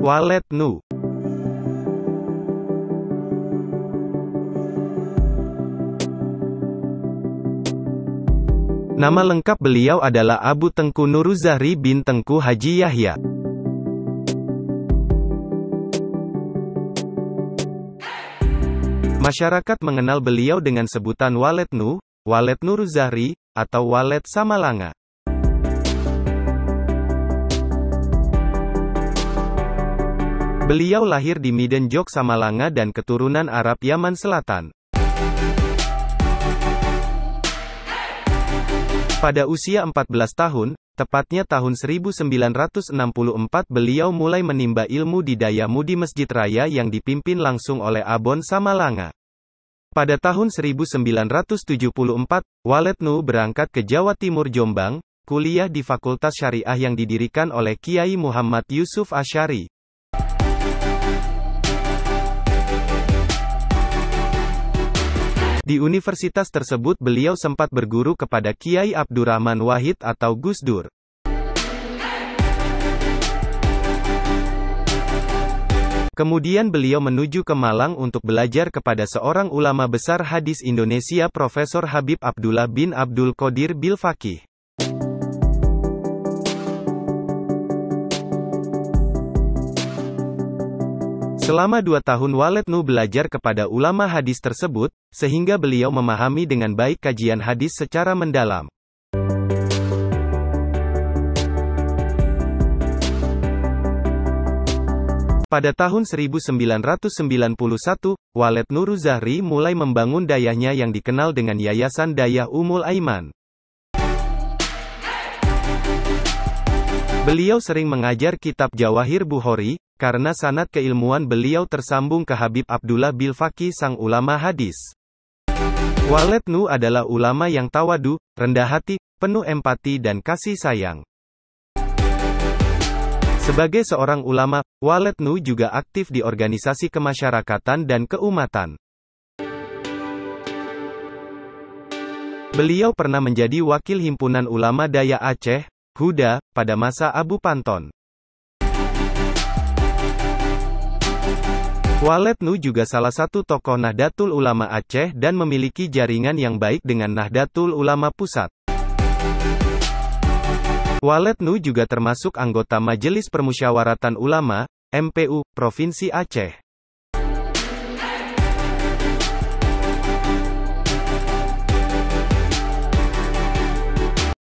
Walet Nu. Nama lengkap beliau adalah Abu Tengku Nuruzahri bin Tengku Haji Yahya. Masyarakat mengenal beliau dengan sebutan Walet Nu, Walet Nuruzahri, atau Walet Samalanga. Beliau lahir di Midenjok, Samalanga dan keturunan Arab Yaman Selatan. Pada usia 14 tahun, tepatnya tahun 1964 beliau mulai menimba ilmu di Dayamu di Masjid Raya yang dipimpin langsung oleh Abon Samalanga. Pada tahun 1974, Walet Nu berangkat ke Jawa Timur Jombang, kuliah di Fakultas Syariah yang didirikan oleh Kiai Muhammad Yusuf Asy'ari. Di universitas tersebut beliau sempat berguru kepada Kiai Abdurrahman Wahid atau Gus Dur. Kemudian beliau menuju ke Malang untuk belajar kepada seorang ulama besar hadis Indonesia Profesor Habib Abdullah bin Abdul Qadir Bilfaqih. Selama 2 tahun Walet Nu belajar kepada ulama hadis tersebut, sehingga beliau memahami dengan baik kajian hadis secara mendalam. Pada tahun 1991, Walet Nuruzahri mulai membangun dayahnya yang dikenal dengan Yayasan Dayah Ummul Aiman. Beliau sering mengajar kitab Jawahir Bukhari, karena sanad keilmuan beliau tersambung ke Habib Abdullah Bilfaqih sang ulama hadis. Walet Nu adalah ulama yang tawadu, rendah hati, penuh empati dan kasih sayang. Sebagai seorang ulama, Walet Nu juga aktif di organisasi kemasyarakatan dan keumatan. Beliau pernah menjadi wakil himpunan ulama Dayak Aceh, Huda, pada masa Abu Panton. Walet Nu juga salah satu tokoh Nahdlatul Ulama Aceh dan memiliki jaringan yang baik dengan Nahdlatul Ulama Pusat. Walet Nu juga termasuk anggota Majelis Permusyawaratan Ulama, MPU, Provinsi Aceh.